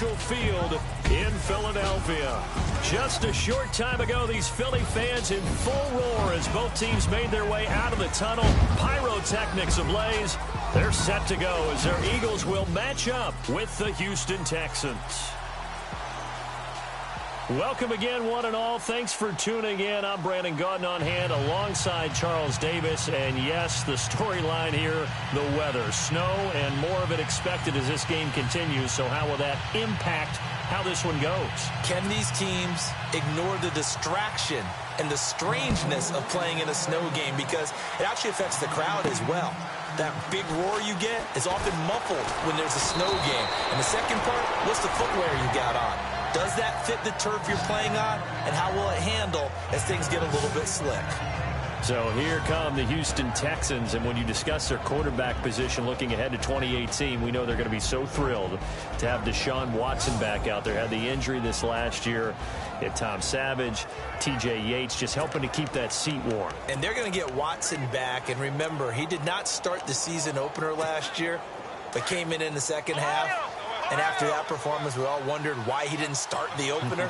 neutral field in Philadelphia. Just a short time ago, these Philly fans in full roar as both teams made their way out of the tunnel. Pyrotechnics ablaze. They're set to go as their Eagles will match up with the Houston Texans. Welcome again, one and all. Thanks for tuning in. I'm Brandon Gaudin on hand alongside Charles Davis. And yes, the storyline here, the weather. Snow and more of it expected as this game continues. So how will that impact how this one goes? Can these teams ignore the distraction and the strangeness of playing in a snow game? Because it actually affects the crowd as well. That big roar you get is often muffled when there's a snow game. And the second part, what's the footwear you got on? Does that fit the turf you're playing on? And how will it handle as things get a little bit slick? So here come the Houston Texans, and when you discuss their quarterback position looking ahead to 2018, we know they're going to be so thrilled to have Deshaun Watson back out there. Had the injury this last year. Had Tom Savage, T.J. Yates just helping to keep that seat warm. And they're going to get Watson back, and remember, he did not start the season opener last year, but came in the second half. And after that performance, we all wondered why he didn't start the opener.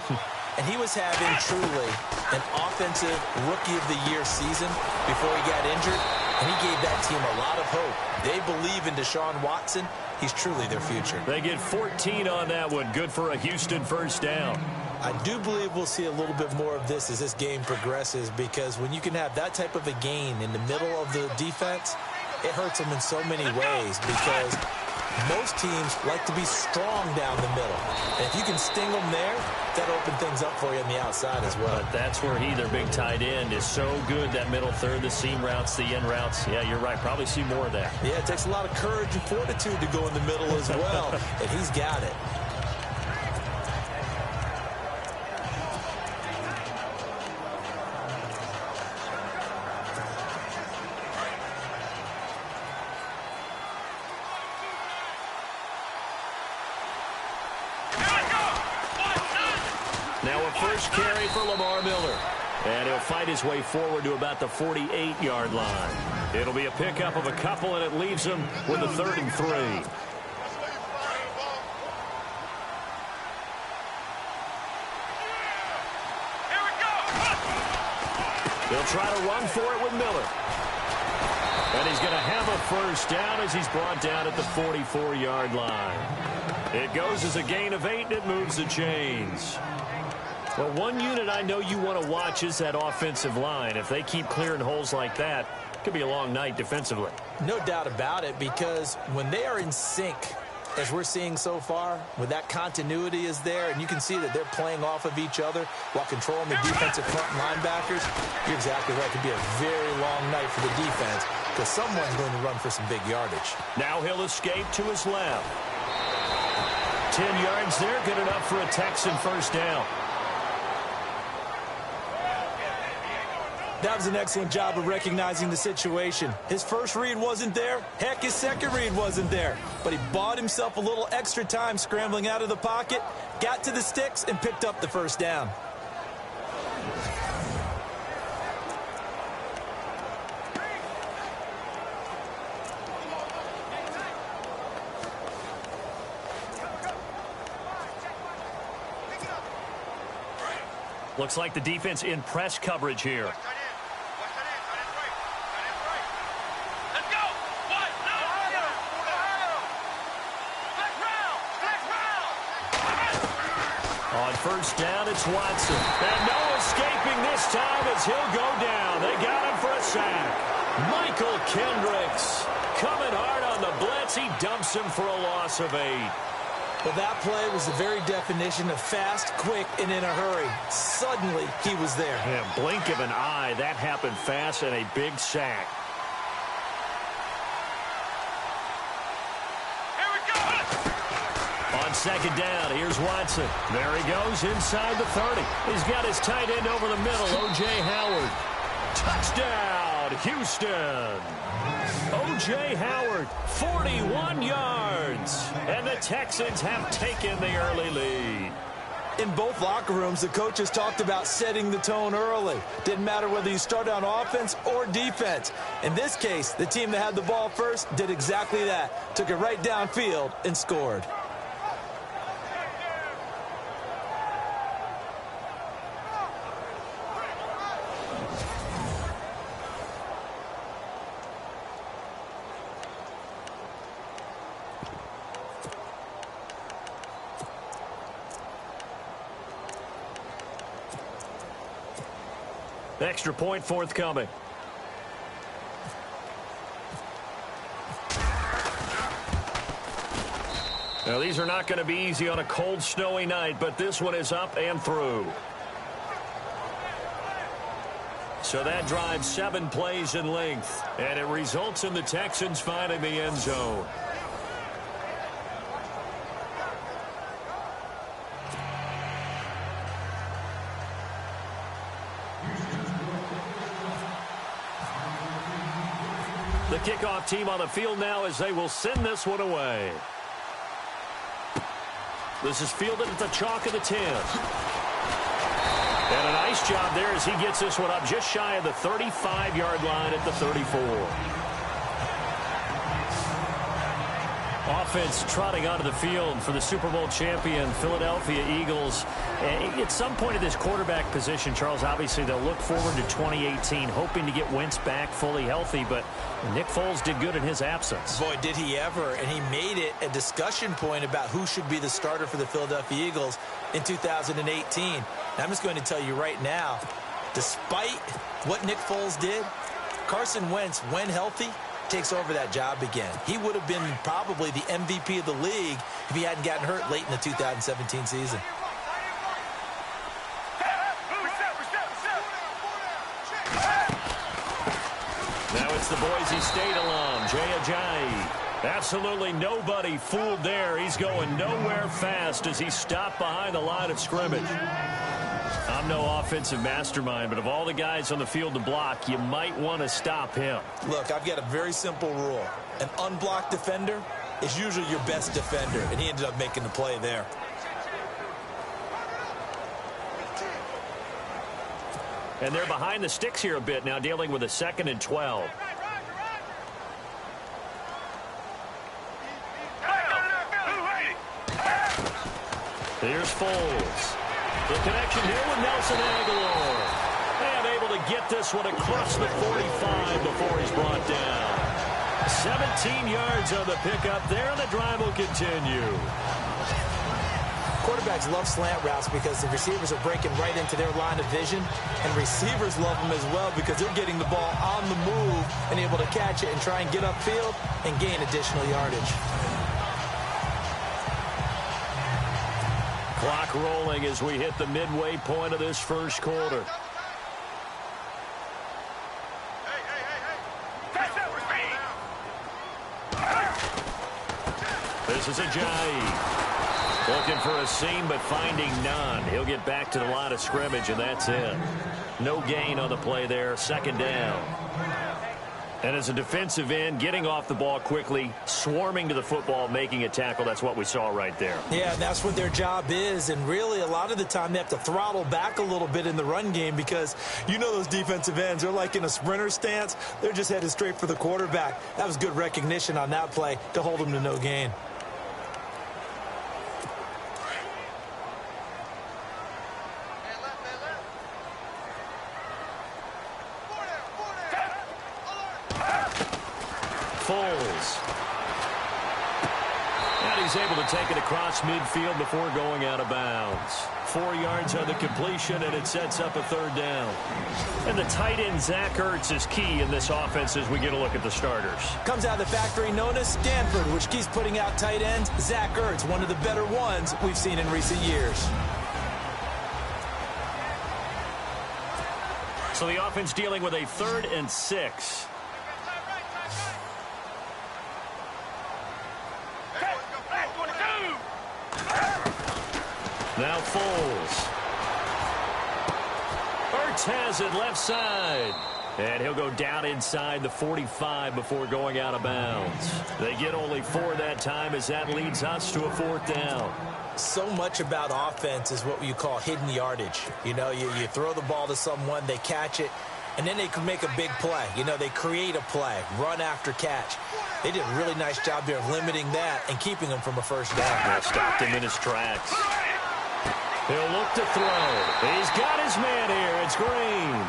And he was having truly an offensive Rookie of the Year season before he got injured. And he gave that team a lot of hope. They believe in Deshaun Watson. He's truly their future. They get 14 on that one. Good for a Houston first down. I do believe we'll see a little bit more of this as this game progresses, because when you can have that type of a gain in the middle of the defense, it hurts them in so many ways, because most teams like to be strong down the middle. And if you can sting them there, that opens things up for you on the outside as well. But that's where their big tight end, is so good, that middle third, the seam routes, the in routes. Yeah, you're right. Probably see more of that. Yeah, it takes a lot of courage and fortitude to go in the middle as well. And he's got it. Now a first carry for Lamar Miller. And he'll fight his way forward to about the 48-yard line. It'll be a pickup of a couple, and it leaves him with a 3rd and 3. They'll try to run for it with Miller. And he's going to have a first down as he's brought down at the 44-yard line. It goes as a gain of 8, and it moves the chains. Well, one unit I know you want to watch is that offensive line. If they keep clearing holes like that, it could be a long night defensively. No doubt about it, because when they are in sync, as we're seeing so far, when that continuity is there, and you can see that they're playing off of each other while controlling the defensive front linebackers, you're exactly right. It could be a very long night for the defense, because someone's going to run for some big yardage. Now he'll escape to his left. 10 yards there, good enough for a Texan first down. That was an excellent job of recognizing the situation. His first read wasn't there. Heck, his second read wasn't there. But he bought himself a little extra time scrambling out of the pocket, got to the sticks, and picked up the first down. Looks like the defense in press coverage here. On first down, it's Watson. And no escaping this time as he'll go down. They got him for a sack. Michael Kendricks coming hard on the blitz. He dumps him for a loss of 8. Well, that play was the very definition of fast, quick, and in a hurry. Suddenly, he was there. Yeah, blink of an eye. That happened fast, and a big sack. Here we go! On second down, here's Watson. There he goes inside the 30. He's got his tight end over the middle, O.J. Howard. Touchdown, Houston. O.J. Howard, 41 yards. And the Texans have taken the early lead. In both locker rooms, the coaches talked about setting the tone early. Didn't matter whether you start on offense or defense. In this case, the team that had the ball first did exactly that. Took it right downfield and scored. Extra point forthcoming. Now, these are not going to be easy on a cold, snowy night, but this one is up and through. So that drives 7 plays in length, and it results in the Texans finding the end zone. The kickoff team on the field now as they will send this one away. This is fielded at the chalk of the 10. And a nice job there as he gets this one up just shy of the 35-yard line at the 34. Offense trotting onto the field for the Super Bowl champion Philadelphia Eagles. At some point at this quarterback position, Charles, obviously they'll look forward to 2018, hoping to get Wentz back fully healthy, but Nick Foles did good in his absence. Boy, did he ever, and he made it a discussion point about who should be the starter for the Philadelphia Eagles in 2018. And I'm just going to tell you right now, despite what Nick Foles did, Carson Wentz, when healthy, takes over that job again. He would have been probably the MVP of the league if he hadn't gotten hurt late in the 2017 season. Now it's the Boise State alum, Jay Ajayi. Absolutely nobody fooled there. He's going nowhere fast as he stopped behind the line of scrimmage. I'm no offensive mastermind, but of all the guys on the field to block, you might want to stop him. Look, I've got a very simple rule. An unblocked defender is usually your best defender, and he ended up making the play there. And they're behind the sticks here a bit now, dealing with a 2nd and 12. Here's Foles. The connection here with Nelson Aguilar. And able to get this one across the 45 before he's brought down. 17 yards on the pickup there, and the drive will continue. Quarterbacks love slant routes because the receivers are breaking right into their line of vision, and receivers love them as well because they're getting the ball on the move and able to catch it and try and get upfield and gain additional yardage. Clock rolling as we hit the midway point of this first quarter. This is Ajayi. Looking for a seam, but finding none. He'll get back to the line of scrimmage, and that's it. No gain on the play there. 2nd down. And as a defensive end, getting off the ball quickly, swarming to the football, making a tackle, that's what we saw right there. Yeah, that's what their job is, and really a lot of the time they have to throttle back a little bit in the run game because you know those defensive ends, they're like in a sprinter stance. They're just headed straight for the quarterback. That was good recognition on that play to hold them to no gain. Foles. And he's able to take it across midfield before going out of bounds. 4 yards on the completion, and it sets up a 3rd down. And the tight end, Zach Ertz, is key in this offense as we get a look at the starters. Comes out of the factory known as Stanford, which keeps putting out tight ends. Zach Ertz, one of the better ones we've seen in recent years. So the offense dealing with a 3rd and 6. Now Foles. Ertz has it left side. And he'll go down inside the 45 before going out of bounds. They get only 4 that time as that leads us to a 4th down. So much about offense is what you call hidden yardage. You know, you throw the ball to someone, they catch it, and then they can make a big play. You know, they create a play, run after catch. They did a really nice job there of limiting that and keeping him from a 1st down. They stopped him in his tracks. He'll look to throw. He's got his man here. It's Green.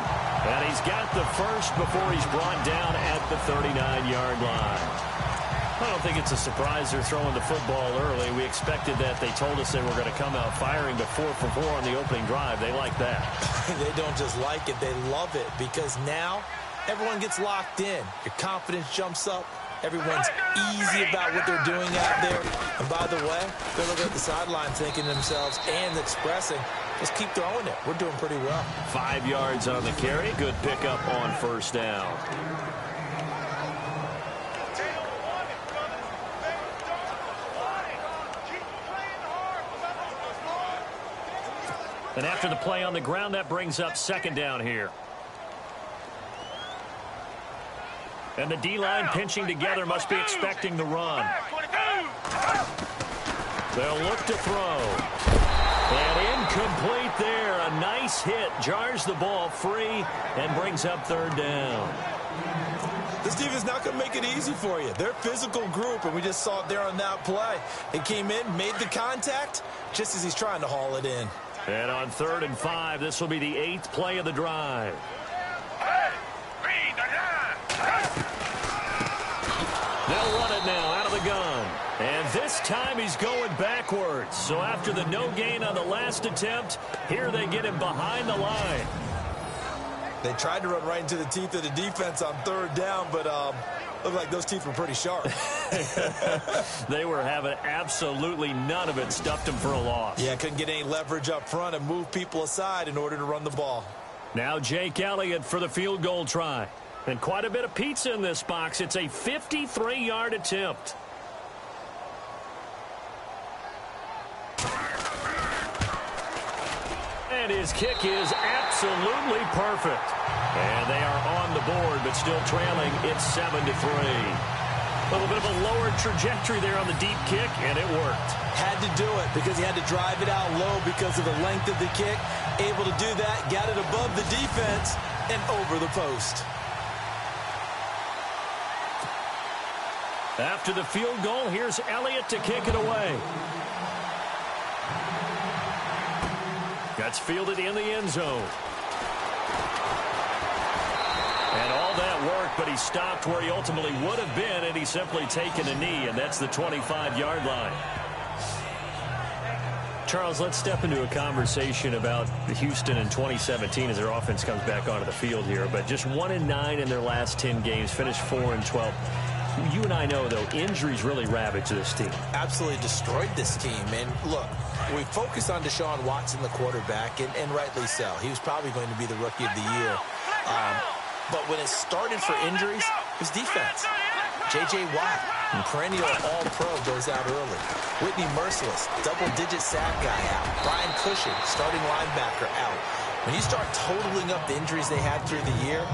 And he's got the first before he's brought down at the 39-yard line. I don't think it's a surprise they're throwing the football early. We expected that. They told us they were going to come out firing, but 4 for 4 on the opening drive. They like that. They don't just like it. They love it because now everyone gets locked in. Your confidence jumps up. Everyone's easy about what they're doing out there. And by the way, they're looking at the sideline thinking to themselves and expressing, let's keep throwing it. We're doing pretty well. 5 yards on the carry. Good pickup on first down. And after the play on the ground, that brings up second down here. And the D-line pinching together must be expecting the run. They'll look to throw. And incomplete there. A nice hit. Jars the ball free and brings up third down. This team is not going to make it easy for you. They're a physical group, and we just saw it there on that play. It came in, made the contact, just as he's trying to haul it in. And on 3rd and 5, this will be the 8th play of the drive. They'll run it now out of the gun. And this time he's going backwards. So after the no gain on the last attempt, here they get him behind the line. They tried to run right into the teeth of the defense on 3rd down, but looked like those teeth were pretty sharp. They were having absolutely none of it. Stuffed him for a loss. Yeah, couldn't get any leverage up front and move people aside in order to run the ball. Now Jake Elliott for the field goal try. And quite a bit of pizza in this box. It's a 53-yard attempt. And his kick is absolutely perfect. And they are on the board, but still trailing. It's 7-3. A little bit of a lower trajectory there on the deep kick, and it worked. Had to do it because he had to drive it out low because of the length of the kick. Able to do that, got it above the defense and over the post. After the field goal, here's Elliott to kick it away. That's fielded in the end zone. And all that work, but he stopped where he ultimately would have been, and he's simply taken a knee, and that's the 25-yard line. Charles, let's step into a conversation about Houston in 2017 as their offense comes back onto the field here. But just 1-9 in their last 10 games, finished 4-12. You and I know, though, injuries really ravaged this team. Absolutely destroyed this team. And look, we focus on Deshaun Watson, the quarterback, and rightly so. He was probably going to be the rookie of the year. But when it started for injuries, it was defense. J.J. Watt, perennial all-pro, goes out early. Whitney Merciless, double-digit sack guy out. Brian Cushing, starting linebacker, out. When you start totaling up the injuries they had through the year,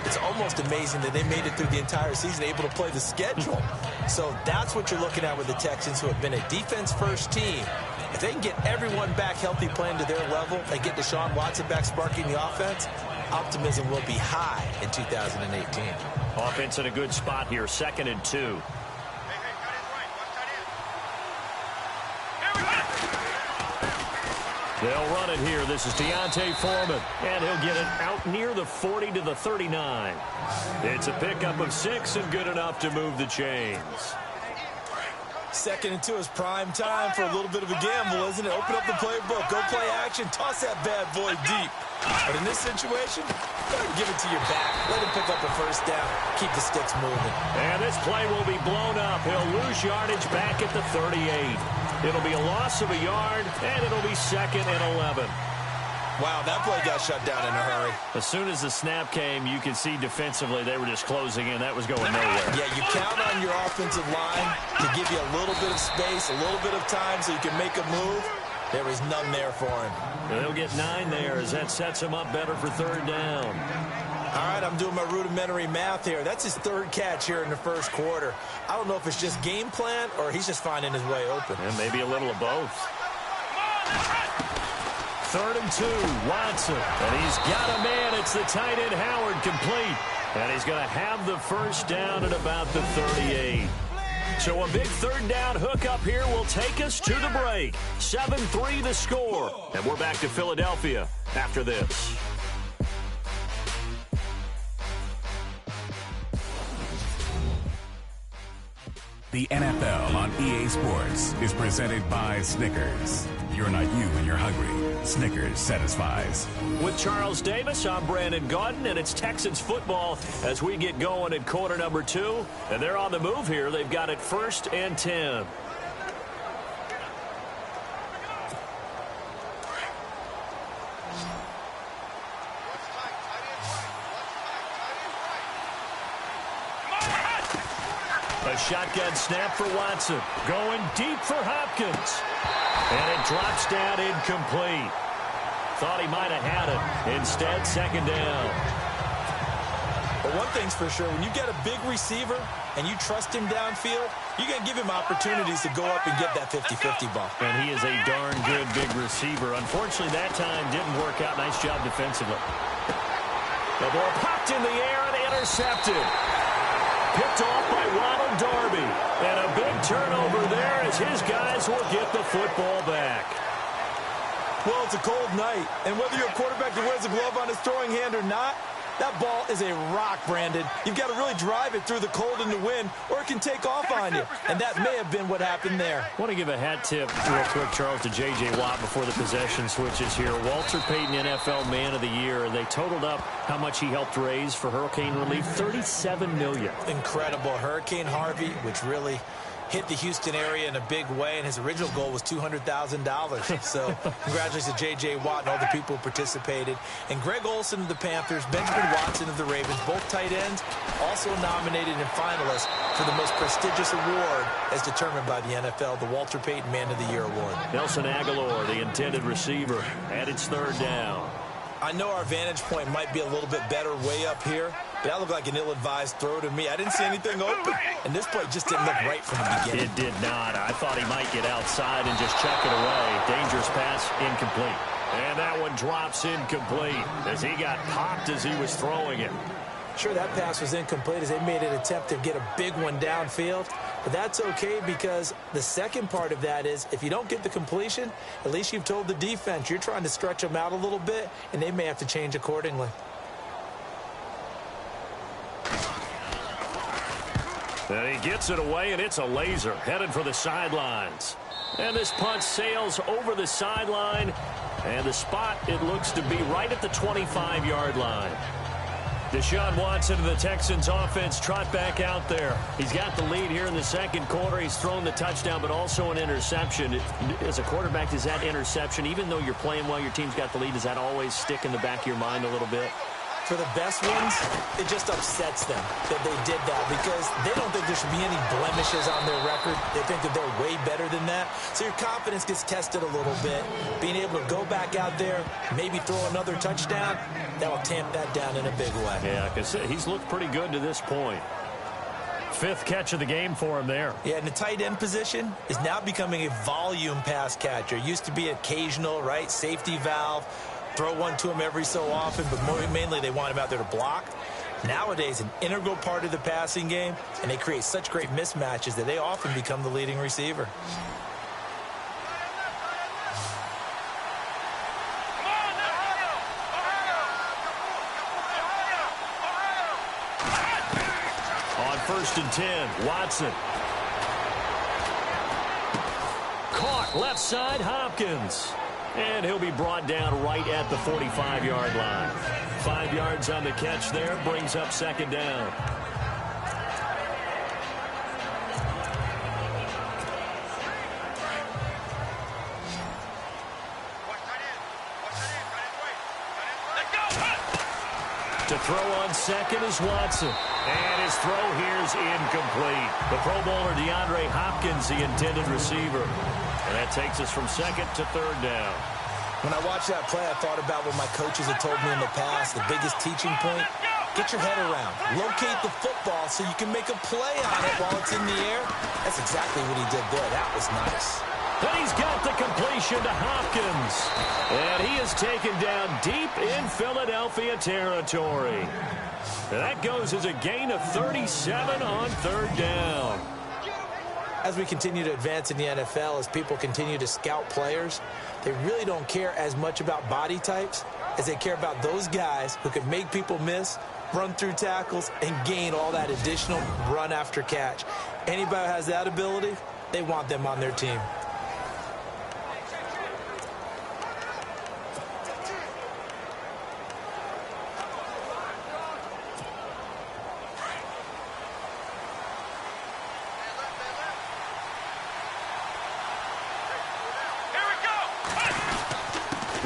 it's almost amazing that they made it through the entire season able to play the schedule. So that's what you're looking at with the Texans, who have been a defense-first team. If they can get everyone back healthy, playing to their level, and get Deshaun Watson back sparking the offense, optimism will be high in 2018. Offense in a good spot here, 2nd and 2. They'll run it here. This is Deontay Foreman, and he'll get it out near the 40 to the 39. It's a pickup of 6 and good enough to move the chains. 2nd and 2 is prime time for a little bit of a gamble, isn't it? Open up the playbook, go play action, toss that bad boy deep. But in this situation, go ahead and give it to your back. Let him pick up a first down. Keep the sticks moving. And this play will be blown up. He'll lose yardage back at the 38. It'll be a loss of a yard, and it'll be 2nd and 11. Wow, that play got shut down in a hurry. As soon as the snap came, you can see defensively they were just closing in. That was going nowhere. Yeah, you count on your offensive line to give you a little bit of space, a little bit of time so you can make a move. There was none there for him. They'll get 9 there as that sets him up better for 3rd down. All right, I'm doing my rudimentary math here. That's his 3rd catch here in the 1st quarter. I don't know if it's just game plan or he's just finding his way open. And maybe a little of both. 3rd and 2, Watson. And he's got a man. It's the tight end, Howard, complete. And he's going to have the first down at about the 38. So a big 3rd down hookup here will take us to the break. 7-3 the score. And we're back to Philadelphia after this. The NFL on EA Sports is presented by Snickers. You're not you when you're hungry. Snickers satisfies. With Charles Davis, I'm Brandon Gaudin, and it's Texans football as we get going at quarter number 2. And they're on the move here. They've got it 1st and 10. A shotgun snap for Watson. Going deep for Hopkins. And it drops down incomplete. Thought he might have had it. Instead, 2nd down. But one thing's for sure, when you get a big receiver and you trust him downfield, you're going to give him opportunities to go up and get that 50-50 ball. And he is a darn good big receiver. Unfortunately, that time didn't work out. Nice job defensively. The ball popped in the air and intercepted. Picked off by Ronald Darby. And a big turnover there as his guys will get the football back. Well, it's a cold night, and whether you're a quarterback that wears a glove on his throwing hand or not, that ball is a rock, Brandon. You've got to really drive it through the cold and the wind, or it can take off on you. And that may have been what happened there. I want to give a hat tip real quick, Charles, to J.J. Watt before the possession switches here. Walter Payton, NFL Man of the Year. They totaled up how much he helped raise for hurricane relief, $37 million. Incredible. Hurricane Harvey, which really hit the Houston area in a big way, and his original goal was $200,000. So congratulations to J.J. Watt and all the people who participated. And Greg Olsen of the Panthers, Benjamin Watson of the Ravens, both tight ends, also nominated and finalists for the most prestigious award as determined by the NFL, the Walter Payton Man of the Year Award. Nelson Aguilar, the intended receiver, and it's 3rd down. I know our vantage point might be a little bit better way up here, but that looked like an ill-advised throw to me. I didn't see anything open, and this play just didn't look right from the beginning. It did not. I thought he might get outside and just chuck it away. Dangerous pass, incomplete. And that one drops incomplete as he got popped as he was throwing it. Sure, that pass was incomplete as they made an attempt to get a big one downfield. But that's okay because the second part of that is if you don't get the completion, at least you've told the defense you're trying to stretch them out a little bit, and they may have to change accordingly. And he gets it away, and it's a laser headed for the sidelines. And this punt sails over the sideline, and the spot, it looks to be right at the 25-yard line. Deshaun Watson of the Texans offense trot back out there. He's got the lead here in the 2nd quarter. He's thrown the touchdown, but also an interception. As a quarterback, does that interception, even though you're playing well, your team's got the lead, does that always stick in the back of your mind a little bit? For the best ones, it just upsets them that they did that because they don't think there should be any blemishes on their record. They think that they're way better than that. So your confidence gets tested a little bit. Being able to go back out there, maybe throw another touchdown, that will tamp that down in a big way. Yeah, because he's looked pretty good to this point. 5th catch of the game for him there. Yeah, and the tight end position is now becoming a volume pass catcher. It used to be occasional, right? Safety valve. Throw one to him every so often, but mainly they want him out there to block. Nowadays, an integral part of the passing game, and they create such great mismatches that they often become the leading receiver. On 1st and 10, Watson. Caught left side, Hopkins. And he'll be brought down right at the 45-yard line. 5 yards on the catch there, brings up 2nd down. To throw on 2nd is Watson. And his throw here is incomplete. The Pro Bowler DeAndre Hopkins, the intended receiver. And that takes us from 2nd to 3rd down. When I watched that play, I thought about what my coaches had told me in the past. The biggest teaching point, get your head around. Locate the football so you can make a play on it while it's in the air. That's exactly what he did there. That was nice. And he's got the completion to Hopkins. And he is taken down deep in Philadelphia territory. And that goes as a gain of 37 on 3rd down. As we continue to advance in the NFL, as people continue to scout players, they really don't care as much about body types as they care about those guys who can make people miss, run through tackles, and gain all that additional run after catch. Anybody who has that ability, they want them on their team.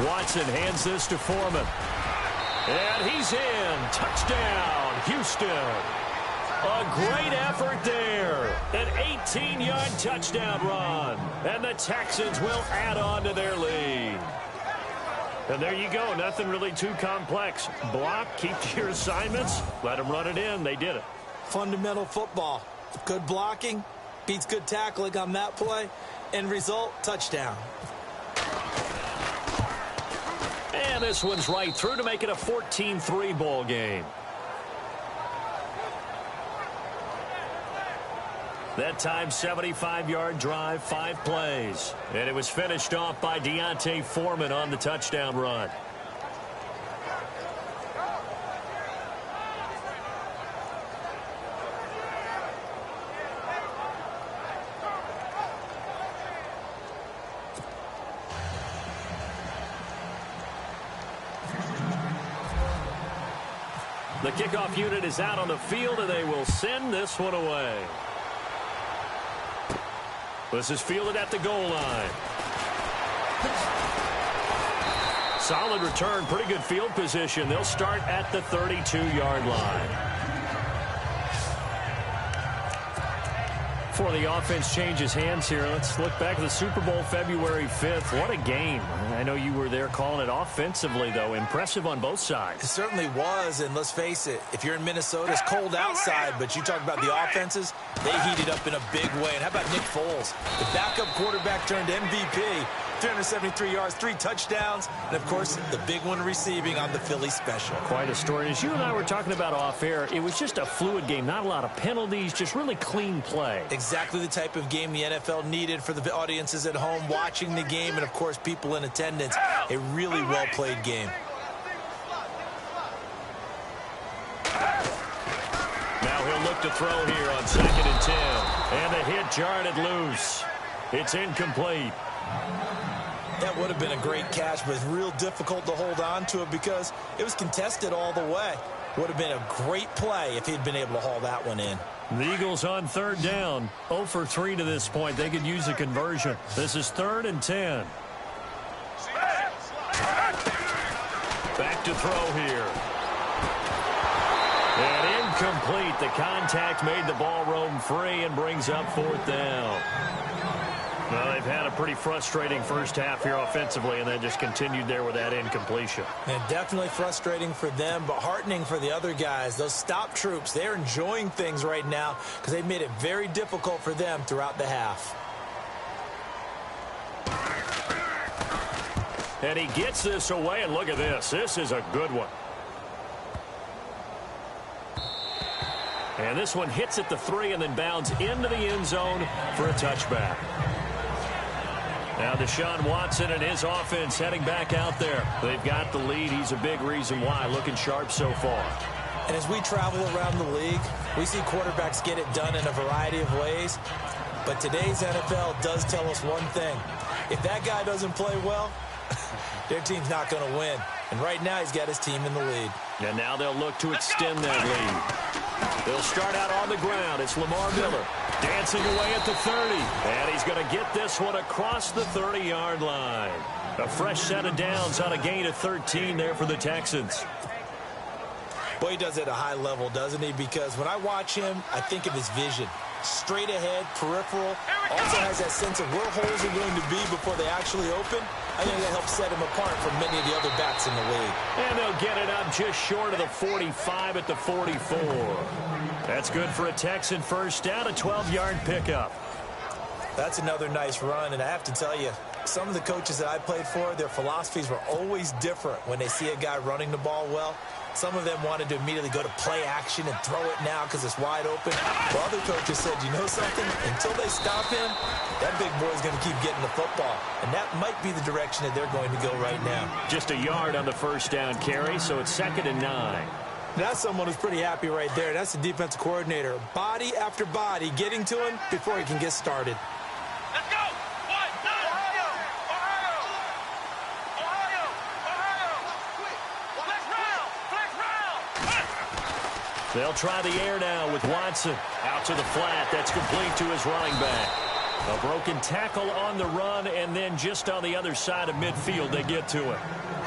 Watson hands this to Foreman. And he's in. Touchdown, Houston. A great effort there. An 18-yard touchdown run. And the Texans will add on to their lead. And there you go. Nothing really too complex. Block, keep to your assignments, let them run it in. They did it. Fundamental football. Good blocking beats good tackling on that play. End result, touchdown. And this one's right through to make it a 14-3 ball game. That time, 75-yard drive, 5 plays. And it was finished off by Deontay Foreman on the touchdown run. The kickoff unit is out on the field, and they will send this one away. This is fielded at the goal line. Solid return, pretty good field position. They'll start at the 32-yard line. Before the offense changes hands here, let's look back at the Super Bowl February 5th. What a game. I know you were there calling it offensively, though. Impressive on both sides. It certainly was, and let's face it, if you're in Minnesota, it's cold outside, but you talk about the offenses, they heated up in a big way. And how about Nick Foles? The backup quarterback turned MVP, 373 yards, 3 touchdowns, and, of course, the big one receiving on the Philly special. Quite a story. As you and I were talking about off air, it was just a fluid game, not a lot of penalties, just really clean play. Exactly the type of game the NFL needed for the audiences at home watching the game and, of course, people in attendance. A really well-played game. Now he'll look to throw here on 2nd and 10. And the hit jarred it loose. It's incomplete. That would have been a great catch, but it's real difficult to hold on to it because it was contested all the way. Would have been a great play if he'd been able to haul that one in. The Eagles on 3rd down. 0 for 3 to this point. They could use a conversion. This is 3rd and 10. Back to throw here. And incomplete. The contact made the ball roam free and brings up 4th down. Well, they've had a pretty frustrating first half here offensively, and then just continued there with that incompletion. And definitely frustrating for them, but heartening for the other guys. Those stop troops, they're enjoying things right now because they've made it very difficult for them throughout the half. And he gets this away, and look at this. This is a good one. And this one hits at the 3 and then bounds into the end zone for a touchback. Now Deshaun Watson and his offense heading back out there. They've got the lead. He's a big reason why. Looking sharp so far. And as we travel around the league, we see quarterbacks get it done in a variety of ways. But today's NFL does tell us one thing. If that guy doesn't play well, their team's not going to win. And right now he's got his team in the lead. And now they'll look to extend that lead. They'll start out on the ground. It's Lamar Miller dancing away at the 30. And he's going to get this one across the 30-yard line. A fresh set of downs on a gain of 13 there for the Texans. Boy, he does it at a high level, doesn't he? Because when I watch him, I think of his vision. Straight ahead, peripheral. Also has that sense of where holes are going to be before they actually open. I think that helps set him apart from many of the other backs in the league. And they'll get it up just short of the 45 at the 44. That's good for a Texan first down, a 12-yard pickup. That's another nice run, and I have to tell you, some of the coaches that I played for, their philosophies were always different when they see a guy running the ball well. Some of them wanted to immediately go to play action and throw it now because it's wide open. While other coaches said, you know something? Until they stop him, that big boy is going to keep getting the football. And that might be the direction that they're going to go right now. Just a yard on the first down carry, so it's 2nd and 9. That's someone who's pretty happy right there. That's the defensive coordinator. Body after body getting to him before he can get started. Let's go! Ohio! Flex round! They'll try the air now with Watson. Out to the flat. That's complete to his running back. A broken tackle on the run, and then just on the other side of midfield they get to him.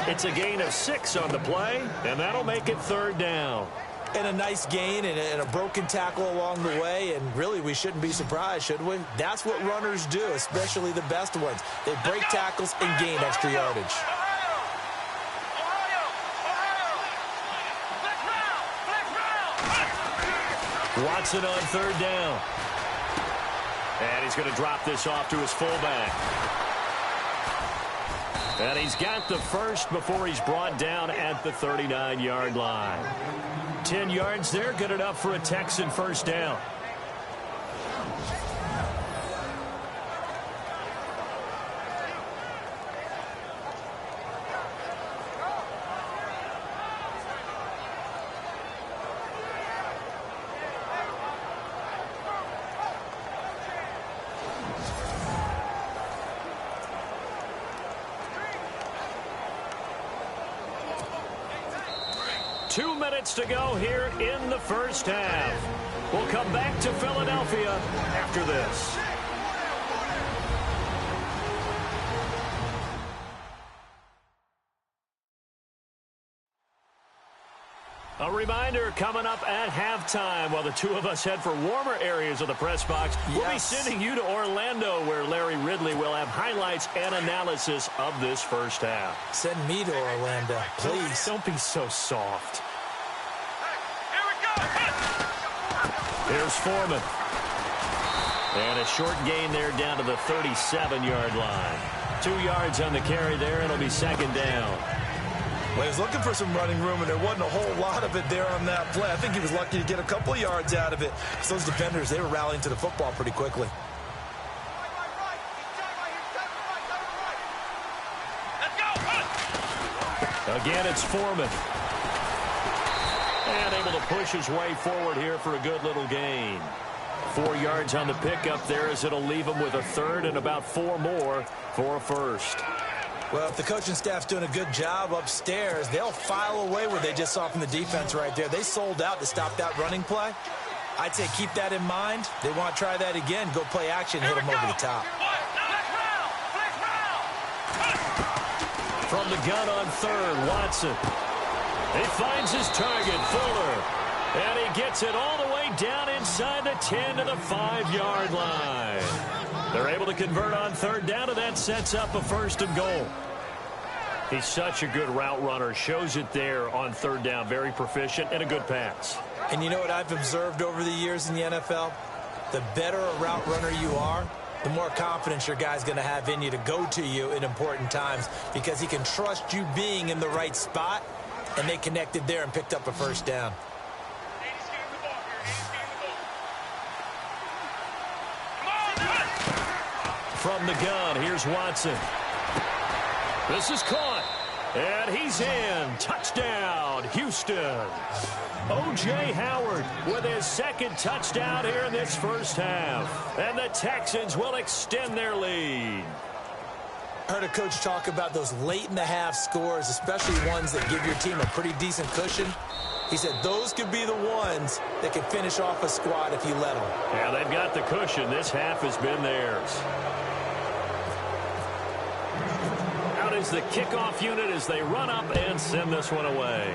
It's a gain of 6 on the play, and that'll make it 3rd down. And a nice gain and a broken tackle along the way, and really we shouldn't be surprised, should we? That's what runners do, especially the best ones. They break tackles and gain extra yardage. Watson on 3rd down. And he's going to drop this off to his fullback. And he's got the first before he's brought down at the 39-yard line. 10 yards there, good enough for a Texan first down. Two minutes to go here in the first half. We'll come back to Philadelphia after this. A reminder coming up at halftime while the two of us head for warmer areas of the press box. We'll be sending you to Orlando where Larry Ridley will have highlights and analysis of this first half. Send me to Orlando, please. Don't be so soft. Here we go. Here's Foreman. And a short gain there down to the 37-yard line. 2 yards on the carry there, and it'll be 2nd down. Well, he was looking for some running room, and there wasn't a whole lot of it there on that play. I think he was lucky to get a couple of yards out of it. So those defenders, they were rallying to the football pretty quickly. Again, it's Foreman. And able to push his way forward here for a good little gain. 4 yards on the pickup there as it'll leave him with a 3rd and about 4 more for a first. Well, if the coaching staff's doing a good job upstairs, they'll file away what they just saw from the defense right there. They sold out to stop that running play. I'd say keep that in mind. They want to try that again, go play action, hit them over the top. From the gun on 3rd, Watson. He finds his target, Fuller. And he gets it all the way down inside the 10 to the 5-yard line. They're able to convert on 3rd down, and that sets up a 1st and goal. He's such a good route runner. Shows it there on 3rd down. Very proficient and a good pass. And you know what I've observed over the years in the NFL? The better a route runner you are, the more confidence your guy's going to have in you to go to you in important times because he can trust you being in the right spot, and they connected there and picked up a 1st down. From the gun, here's Watson. This is caught, and he's in. Touchdown, Houston. O.J. Howard with his 2nd touchdown here in this first half. And the Texans will extend their lead. I heard a coach talk about those late-in-the-half scores, especially ones that give your team a pretty decent cushion. He said those could be the ones that can finish off a squad if you let them. Yeah, they've got the cushion. This half has been theirs. Out is the kickoff unit as they run up and send this one away.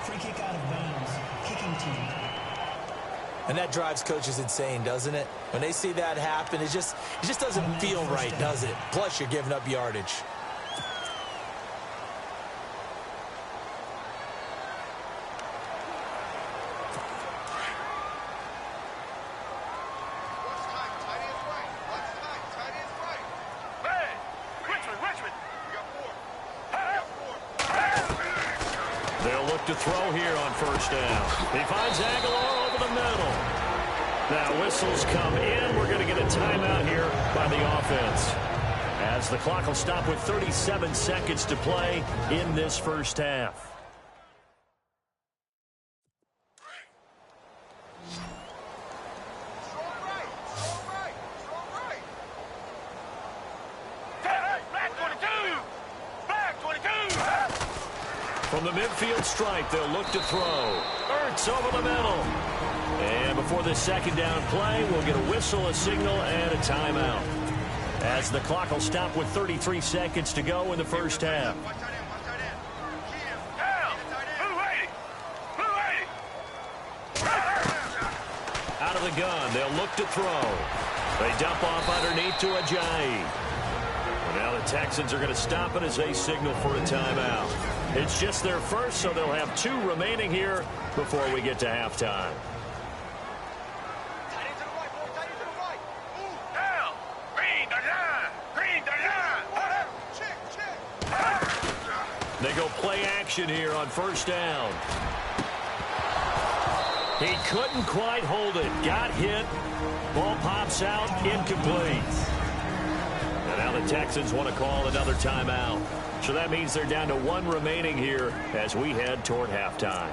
Free kick out of bounds. Kicking team. And that drives coaches insane, doesn't it? When they see that happen, it just doesn't feel right, does it? Plus, you're giving up yardage. They'll look to throw here on 1st down. He finds Aguilar over the middle. Now whistles come in. We're going to get a timeout here by the offense. as the clock will stop with 37 seconds to play in this first half. From the midfield stripe, they'll look to throw. Ertz over the middle. And before this second down play, we'll get a whistle, a signal, and a timeout, as the clock will stop with 33 seconds to go in the first half. Out of the gun, they'll look to throw. They dump off underneath to Ajayi. And now the Texans are going to stop it as they signal for a timeout. It's just their first, so they'll have 2 remaining here before we get to halftime. They go play action here on first down. He couldn't quite hold it. Got hit. Ball pops out. Incomplete. And now the Texans want to call another timeout. So that means they're down to 1 remaining here as we head toward halftime.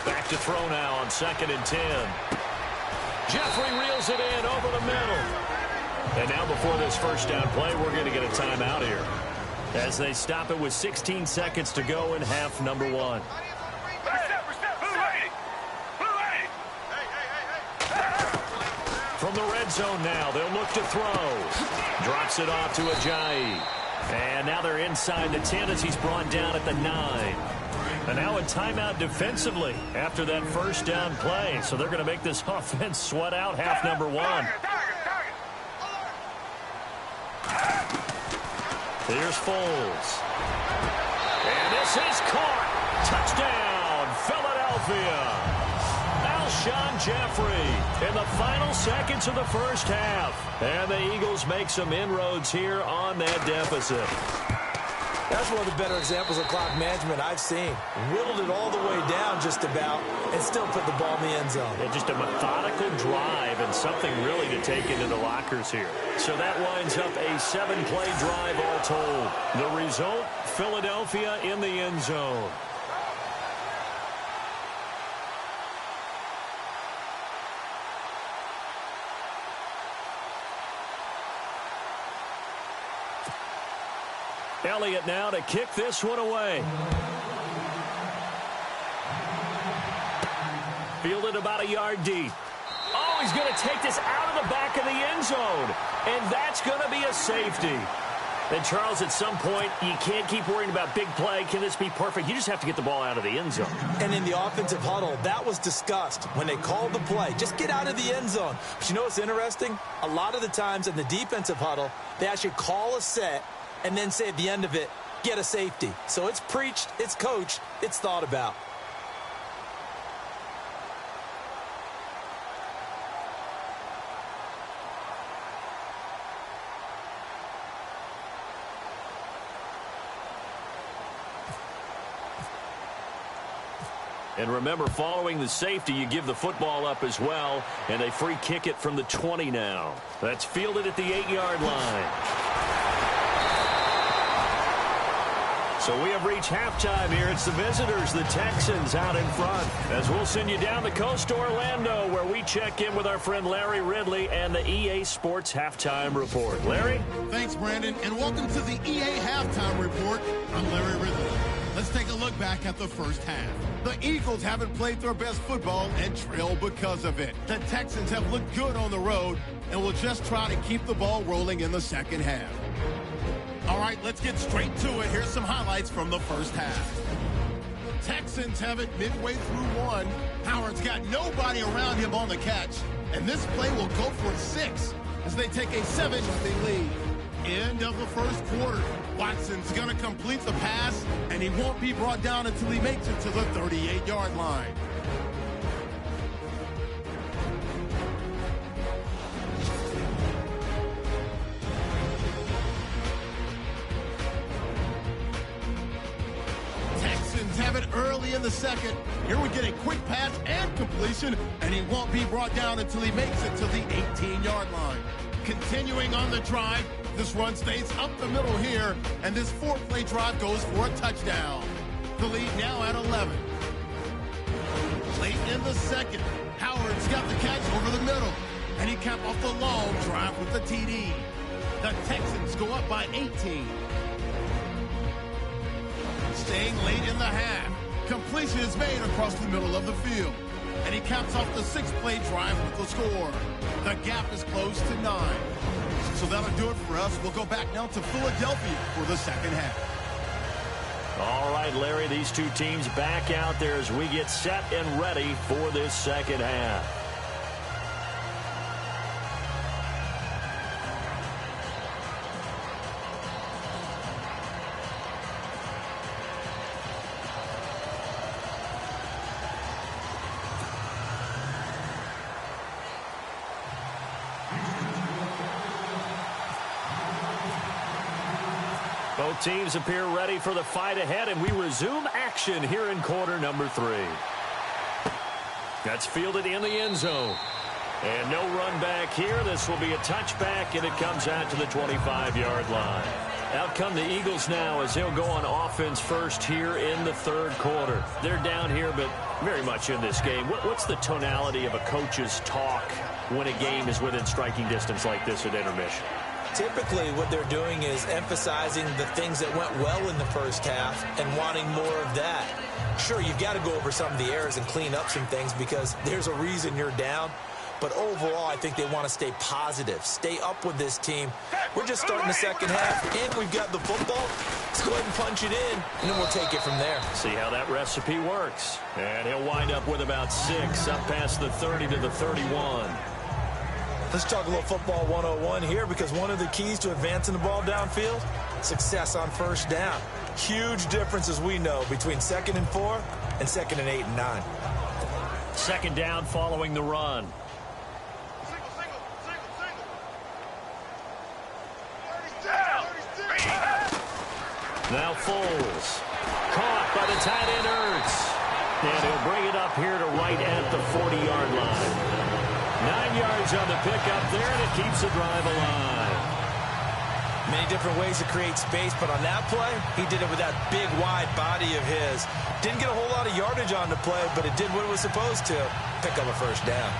Back to throw now on 2nd and 10. Jeffrey reels it in over the middle. And now before this first down play, we're going to get a timeout here, as they stop it with 16 seconds to go in half number 1. From the red zone now, they'll look to throw. Drops it off to Ajayi. And now they're inside the 10 as he's brought down at the 9. And now a timeout defensively after that first down play. So they're going to make this offense sweat out half number 1. Here's Foles. And this is caught. Touchdown, Philadelphia. Alshon Jeffrey in the final seconds of the first half. And the Eagles make some inroads here on that deficit. That's one of the better examples of clock management I've seen. Whittled it all the way down just about and still put the ball in the end zone. Yeah, just a methodical drive and something really to take into the lockers here. So that winds up a 7-play drive all told. The result, Philadelphia in the end zone. Elliott now to kick this one away. Fielded about a yard deep. Oh, he's going to take this out of the back of the end zone. And that's going to be a safety. And, Charles, at some point, you can't keep worrying about big play. Can this be perfect? You just have to get the ball out of the end zone. And in the offensive huddle, that was discussed when they called the play. Just get out of the end zone. But you know what's interesting? A lot of the times in the defensive huddle, they actually call a set and then say at the end of it, get a safety. So it's preached, it's coached, it's thought about. And remember, following the safety, you give the football up as well, and they free kick it from the 20 now. That's fielded at the 8-yard line. So we have reached halftime here. It's the visitors, the Texans, out in front. As we'll send you down the coast to Orlando, where we check in with our friend Larry Ridley and the EA Sports Halftime Report. Larry? Thanks, Brandon, and welcome to the EA Halftime Report. I'm Larry Ridley. Let's take a look back at the first half. The Eagles haven't played their best football and trail because of it. The Texans have looked good on the road and will just try to keep the ball rolling in the second half. All right, let's get straight to it. Here's some highlights from the first half. Texans have it midway through one. Howard's got nobody around him on the catch, and this play will go for 6 as they take a 7-0 lead. End of the first quarter. Watson's going to complete the pass, and he won't be brought down until he makes it to the 38-yard line. the second. Here we get a quick pass and completion, and he won't be brought down until he makes it to the 18-yard line. Continuing on the drive, this run stays up the middle here, and this 4-play drive goes for a touchdown. The lead now at 11. Late in the second, Howard's got the catch over the middle, and he capped off the long drive with the TD. The Texans go up by 18. Staying late in the half, completion is made across the middle of the field, and he caps off the 6-play drive with the score. The gap is closed to 9. So that'll do it for us. We'll go back now to Philadelphia for the second half. All right, Larry, these two teams back out there as we get set and ready for this second half. Both teams appear ready for the fight ahead, and we resume action here in quarter number 3. That's fielded in the end zone. And no run back here. This will be a touchback, and it comes out to the 25-yard line. Out come the Eagles now as they'll go on offense first here in the third quarter. They're down here, but very much in this game. What's the tonality of a coach's talk when a game is within striking distance like this at intermission? Typically, what they're doing is emphasizing the things that went well in the first half and wanting more of that. Sure, you've got to go over some of the errors and clean up some things because there's a reason you're down. But overall, I think they want to stay positive, stay up with this team. We're just starting the second half, and we've got the football. Let's go ahead and punch it in, and then we'll take it from there. See how that recipe works. And he'll wind up with about 6, up past the 30 to the 31. Let's talk a little football 101 here because one of the keys to advancing the ball downfield, success on first down. Huge difference, as we know, between 2nd and 4 and 2nd and 8 and 9. Second down following the run. Now Foles. Caught by the tight end Ertz. And he'll bring it up here to right at the 40-yard line. 9 yards on the pickup there, and it keeps the drive alive. Many different ways to create space, but on that play, he did it with that big, wide body of his. Didn't get a whole lot of yardage on the play, but it did what it was supposed to, pick up a first down.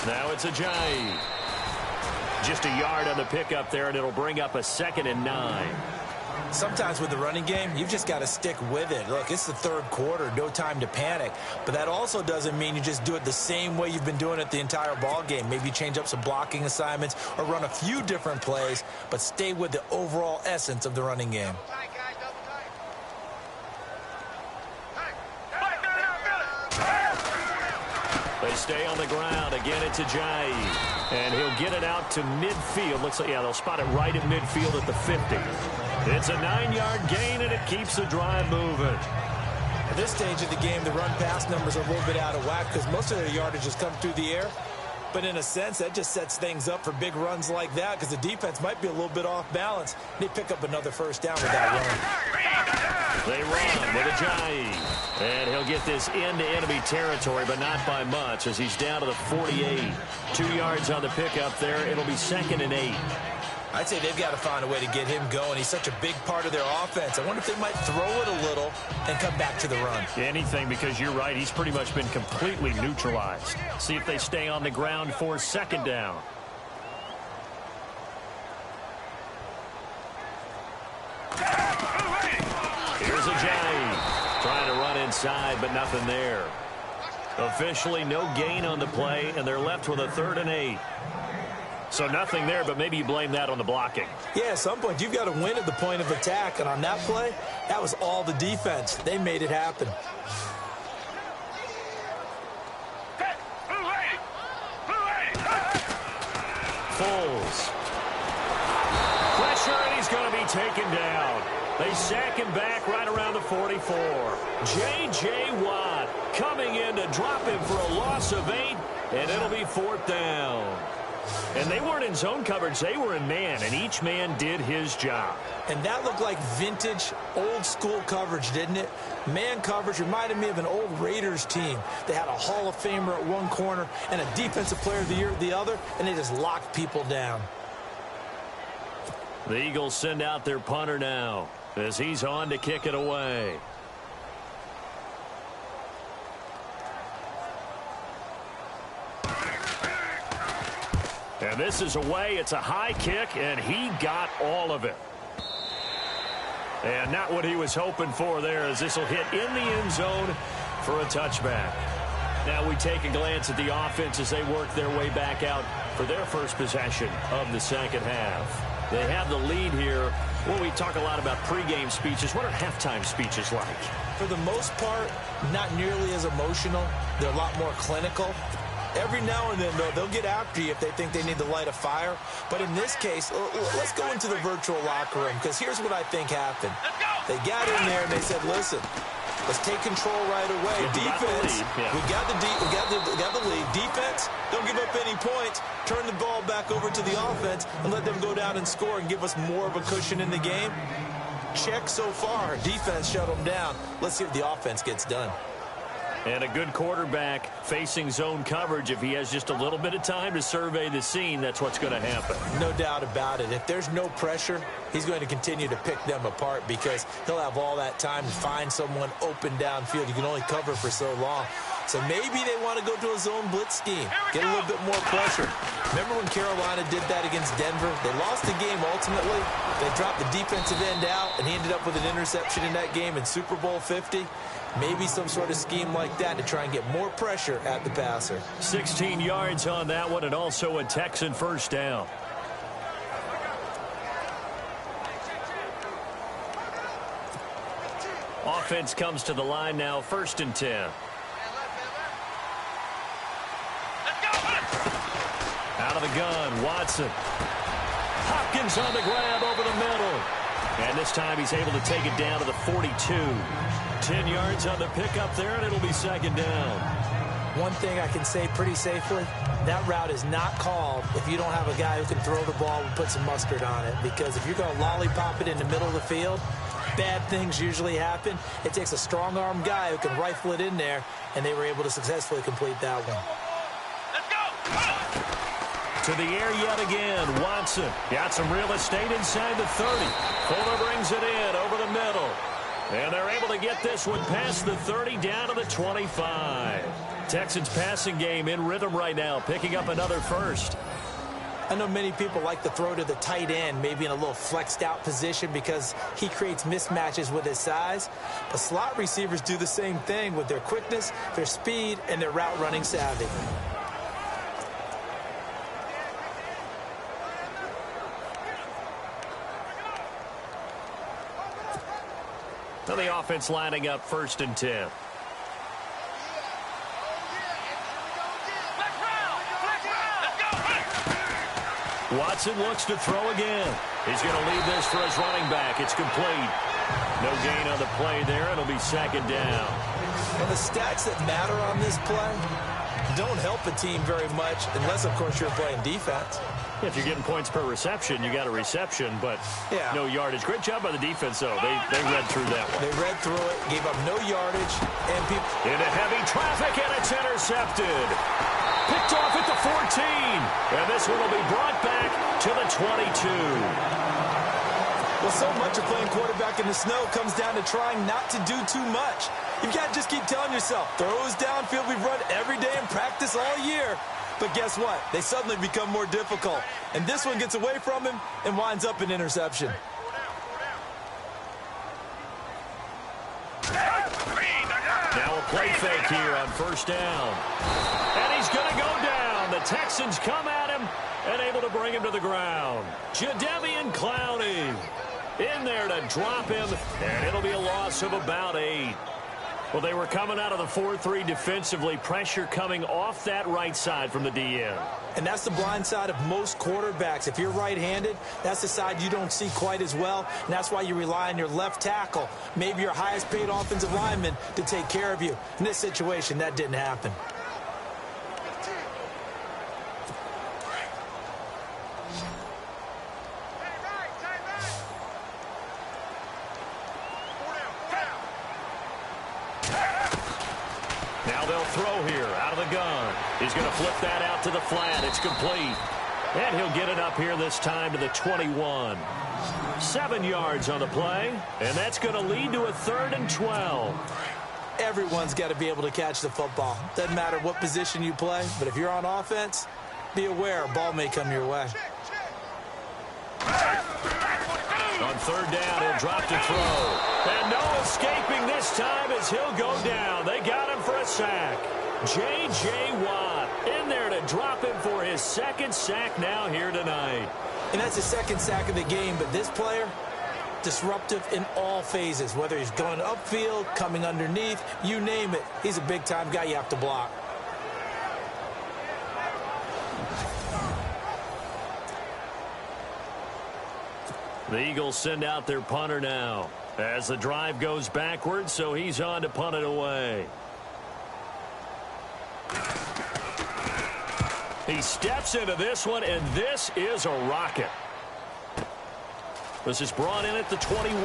Now it's Ajayi. Just a yard on the pickup there, and it'll bring up a 2nd and 9. Sometimes with the running game, you've just got to stick with it. Look, it's the third quarter, no time to panic. But that also doesn't mean you just do it the same way you've been doing it the entire ball game. Maybe change up some blocking assignments or run a few different plays, but stay with the overall essence of the running game. They stay on the ground. Again, it's Ajayi. And he'll get it out to midfield. Looks like, yeah, they'll spot it right at midfield at the 50. It's a 9-yard gain, and it keeps the drive moving. At this stage of the game, the run-pass numbers are a little bit out of whack because most of their yardage has come through the air. But in a sense, that just sets things up for big runs like that because the defense might be a little bit off balance. They pick up another first down with that run. They run with Ajayi. And he'll get this into enemy territory, but not by much as he's down to the 48. 2 yards on the pickup there. It'll be 2nd and 8. I'd say they've got to find a way to get him going. He's such a big part of their offense. I wonder if they might throw it a little and come back to the run. Anything, because you're right. He's pretty much been completely neutralized. See if they stay on the ground for 2nd down. Here's Ajayi trying to run inside, but nothing there. Officially no gain on the play, and they're left with a 3rd and 8. So nothing there, but maybe you blame that on the blocking. Yeah, at some point, you've got to win at the point of attack. And on that play, that was all the defense. They made it happen. Foles. Pressure, and he's going to be taken down. They sack him back right around the 44. J.J. Watt coming in to drop him for a loss of 8, and it'll be 4th down. And they weren't in zone coverage. They were in man, and each man did his job. And that looked like vintage, old-school coverage, didn't it? Man coverage reminded me of an old Raiders team. They had a Hall of Famer at one corner and a Defensive Player of the Year at the other, and they just locked people down. The Eagles send out their punter now as he's on to kick it away. And this is away. It's a high kick, and he got all of it. And not what he was hoping for there, as this will hit in the end zone for a touchback. Now we take a glance at the offense as they work their way back out for their first possession of the second half. They have the lead here. Well, we talk a lot about pregame speeches. What are halftime speeches like? For the most part, not nearly as emotional. They're a lot more clinical. Every now and then, though, they'll get after you if they think they need to light a fire. But in this case, let's go into the virtual locker room, because here's what I think happened. They got in there and they said, listen, let's take control right away. Defense, we got the lead. Defense, don't give up any points. Turn the ball back over to the offense and let them go down and score and give us more of a cushion in the game. Check so far. Defense shut them down. Let's see if the offense gets done. And a good quarterback facing zone coverage. If he has just a little bit of time to survey the scene, that's what's going to happen. No doubt about it. If there's no pressure, he's going to continue to pick them apart because he'll have all that time to find someone open downfield. You can only cover for so long. So maybe they want to go to a zone blitz scheme, get a little bit more pressure. Remember when Carolina did that against Denver? They lost the game ultimately. They dropped the defensive end out, and he ended up with an interception in that game in Super Bowl 50. Maybe some sort of scheme like that to try and get more pressure at the passer. 16 yards on that one, and also a Texan first down. Offense comes to the line now, 1st and 10. Out of the gun, Watson. Hopkins on the grab over the middle. And this time he's able to take it down to the 42. 10 yards on the pickup there, and it'll be 2nd down. One thing I can say pretty safely, that route is not called if you don't have a guy who can throw the ball and put some mustard on it. Because if you're going to lollipop it in the middle of the field, bad things usually happen. It takes a strong-arm guy who can rifle it in there, and they were able to successfully complete that one. To the air yet again, Watson got some real estate inside the 30. Fuller brings it in over the middle. And they're able to get this one past the 30 down to the 25. Texans passing game in rhythm right now, picking up another first. I know many people like to throw to the tight end, maybe in a little flexed out position because he creates mismatches with his size. But slot receivers do the same thing with their quickness, their speed, and their route running savvy. So the offense lining up 1st and 10. Watson looks to throw again. He's going to leave this for his running back. It's complete. No gain on the play there. It'll be 2nd down. And the stats that matter on this play don't help a team very much unless, of course, you're playing defense. If you're getting points per reception, you got a reception, but no yardage. Great job by the defense, though. They read through that one. They read through it, gave up no yardage, and people into heavy traffic, and it's intercepted. Picked off at the 14, and this one will be brought back to the 22. Well, so much of playing quarterback in the snow comes down to trying not to do too much. You've got to just keep telling yourself, throws downfield we've run every day in practice all year. But guess what? They suddenly become more difficult. And this one gets away from him and winds up an interception. Now a play fake here on 1st down. And he's going to go down. The Texans come at him and able to bring him to the ground. Jadeveon Clowney in there to drop him, and it'll be a loss of about 8. Well, they were coming out of the 4-3 defensively. Pressure coming off that right side from the DN. And that's the blind side of most quarterbacks. If you're right-handed, that's the side you don't see quite as well. And that's why you rely on your left tackle, maybe your highest-paid offensive lineman, to take care of you. In this situation, that didn't happen. Now they'll throw here out of the gun. He's going to flip that out to the flat. It's complete. And he'll get it up here this time to the 21. 7 yards on the play. And that's going to lead to a 3rd and 12. Everyone's got to be able to catch the football. Doesn't matter what position you play, but if you're on offense, be aware a ball may come your way. On 3rd down, he'll drop to throw. And no escaping this time as he'll go down. They got him for a sack. J.J. Watt in there to drop him for his 2nd sack now here tonight. And that's his 2nd sack of the game, but this player, disruptive in all phases, whether he's going upfield, coming underneath, you name it. He's a big-time guy you have to block. The Eagles send out their punter now as the drive goes backwards, so he's on to punt it away. He steps into this one, and this is a rocket. This is brought in at the 21.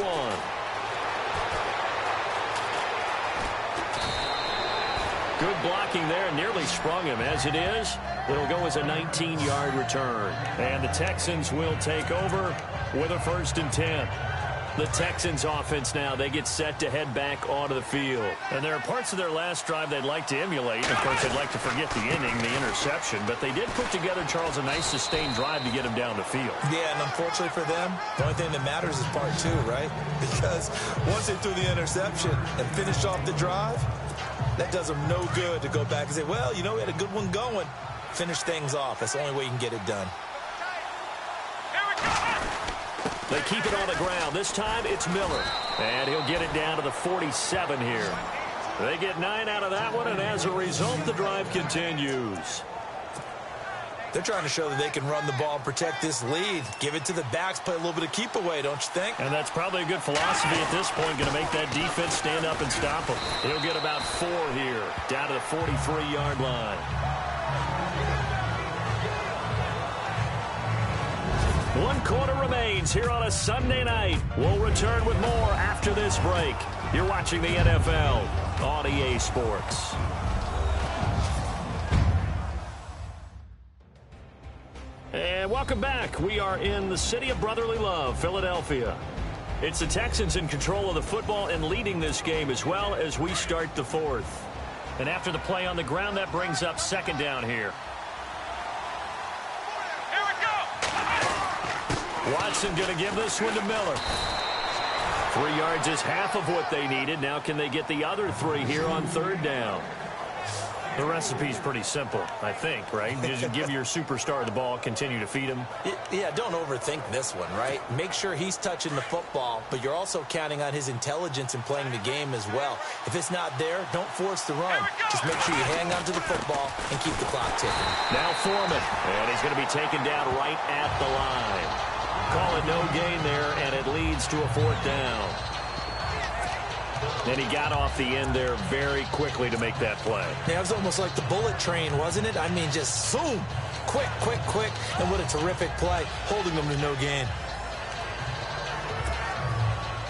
Good blocking there, nearly sprung him. As it is, it'll go as a 19-yard return. And the Texans will take over with a 1st and 10. The Texans offense now, they get set to head back onto the field. And there are parts of their last drive they'd like to emulate. Of course, they'd like to forget the ending, the interception. But they did put together, Charles, a nice sustained drive to get him down the field. Yeah, and unfortunately for them, the only thing that matters is part 2, right? Because once they threw the interception and finished off the drive, that does them no good to go back and say, well, you know, we had a good one going. Finish things off. That's the only way you can get it done. They keep it on the ground. This time it's Miller. And he'll get it down to the 47 here. They get 9 out of that one, and as a result, the drive continues. They're trying to show that they can run the ball and protect this lead. Give it to the backs, play a little bit of keep away, don't you think? And that's probably a good philosophy at this point, going to make that defense stand up and stop them. He'll get about 4 here, down to the 43-yard line. One quarter remains here on a Sunday night. We'll return with more after this break. You're watching the NFL on EA Sports. And welcome back. We are in the city of brotherly love, Philadelphia. It's the Texans in control of the football and leading this game as well as we start the 4th. And after the play on the ground, that brings up 2nd down here. Watson going to give this one to Miller. 3 yards is half of what they needed. Now can they get the other 3 here on 3rd down? The recipe's pretty simple, I think, right? Just give your superstar the ball, continue to feed him. Yeah, don't overthink this one, right? Make sure he's touching the football, but you're also counting on his intelligence in playing the game as well. If it's not there, don't force the run. Just make sure you hang on to the football and keep the clock ticking. Now Foreman, and he's going to be taken down right at the line. Call it no gain there, and it leads to a 4th down. And he got off the end there very quickly to make that play. Yeah, it was almost like the bullet train, wasn't it? I mean, just zoom, quick, quick, quick, and what a terrific play, holding them to no gain.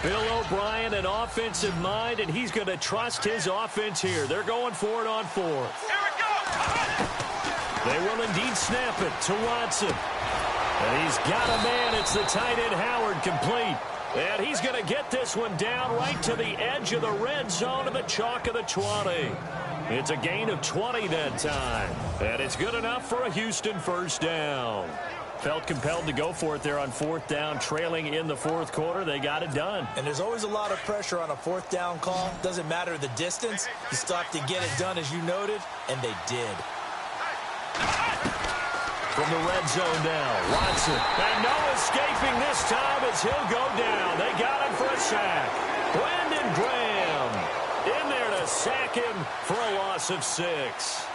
Bill O'Brien, an offensive mind, and he's going to trust his offense here. They're going for it on 4th. Here we go! They will indeed snap it to Watson. And he's got a man. It's the tight end Howard, complete. And he's going to get this one down right to the edge of the red zone of the chalk of the 20. It's a gain of 20 that time. And it's good enough for a Houston 1st down. Felt compelled to go for it there on 4th down, trailing in the 4th quarter. They got it done. And there's always a lot of pressure on a 4th down call. Doesn't matter the distance. You still have to get it done, as you noted, and they did. From the red zone now, Watson. And no escaping this time as he'll go down. They got him for a sack. Brandon Graham in there to to sack him for a loss of 6.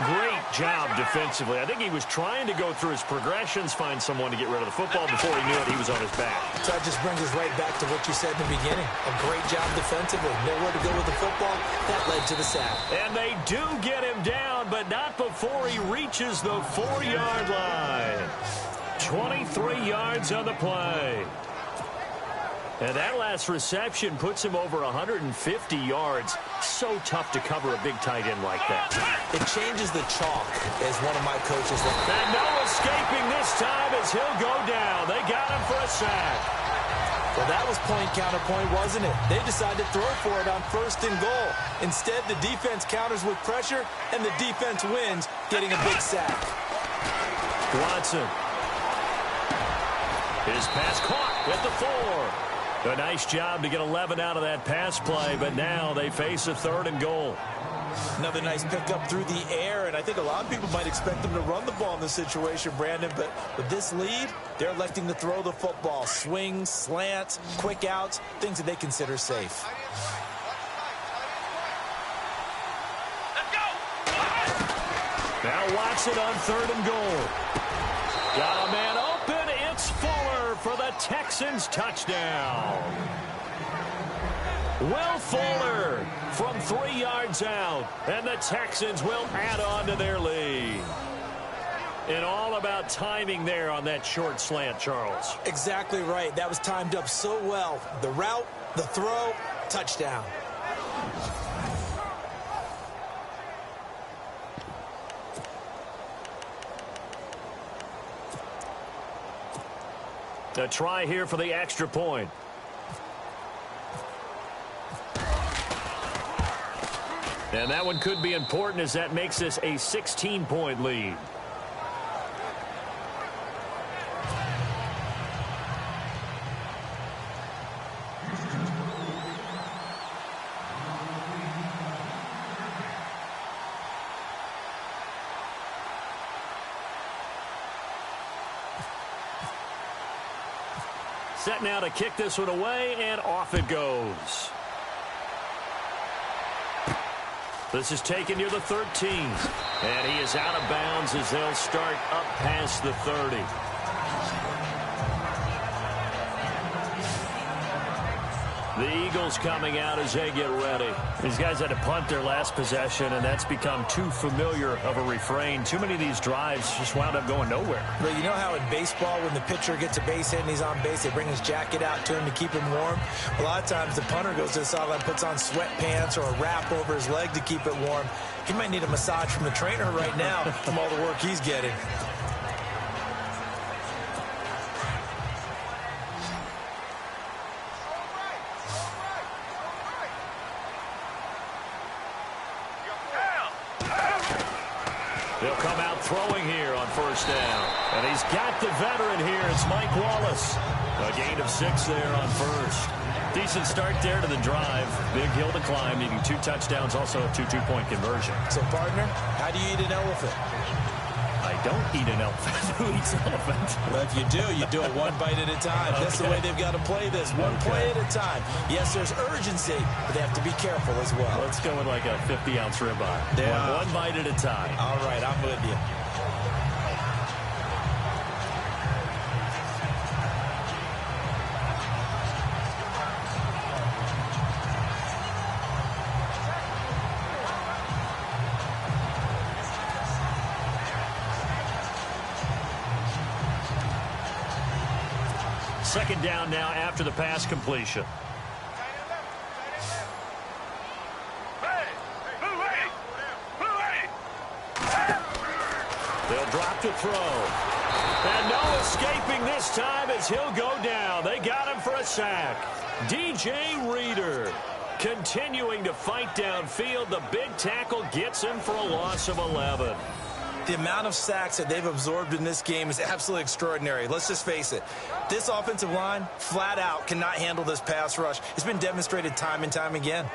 Great job defensively. I think he was trying to go through his progressions, find someone to get rid of the football. Before he knew it, he was on his back. So that just brings us right back to what you said in the beginning. A great job defensively. Nowhere to go with the football. That led to the sack. And they do get him down, but not before he reaches the 4-yard line. 23 yards on the play. And that last reception puts him over 150 yards. So tough to cover a big tight end like that. It changes the chalk, as one of my coaches. And no escaping this time as he'll go down. They got him for a sack. Well, that was point counterpoint, wasn't it? They decided to throw for it on 1st and goal. Instead, the defense counters with pressure, and the defense wins, getting a big sack. Watson. His pass caught at the 4. A nice job to get 11 out of that pass play, but now they face a 3rd and goal. Another nice pickup through the air, and I think a lot of people might expect them to run the ball in this situation, Brandon, but with this lead, they're electing to throw the football. Swings, slants, quick outs, things that they consider safe. Now Watson on 3rd and goal. Got a man open. It's Fuller for the Texans touchdown. Will Fuller from 3 yards out, and the Texans will add on to their lead. And all about timing there on that short slant, Charles. Exactly right. That was timed up so well. The route, the throw, touchdown. A try here for the extra point. And that one could be important as that makes this a 16-point lead. Set now to kick this one away, and off it goes. This is taken near the 13. And he is out of bounds as they'll start up past the 30. The Eagles coming out as they get ready. These guys had to punt their last possession, and that's become too familiar of a refrain. Too many of these drives just wound up going nowhere. But you know how in baseball, when the pitcher gets a base hit and he's on base, they bring his jacket out to him to keep him warm? A lot of times the punter goes to the sideline, puts on sweatpants or a wrap over his leg to keep it warm. He might need a massage from the trainer right now from all the work he's getting. They'll come out throwing here on 1st down. And he's got the veteran here. It's Mike Wallace. A gain of 6 there on 1st. Decent start there to the drive. Big hill to climb, needing 2 touchdowns, also a 2 two-point conversion. So, partner, how do you eat an elephant? I don't eat an elephant. Who eats elephant? Well, if you do it one bite at a time. Okay. That's the way they've got to play this. One play at a time. Yes, there's urgency, but they have to be careful as well. Let's go with like a 50-ounce ribeye. One bite at a time. All right, I'm with you. Second down now after the pass completion. They'll drop to throw. And no escaping this time as he'll go down. They got him for a sack. DJ Reader continuing to fight downfield. The big tackle gets him for a loss of 11. The amount of sacks that they've absorbed in this game is absolutely extraordinary. Let's just face it. This offensive line, flat out, cannot handle this pass rush. It's been demonstrated time and time again.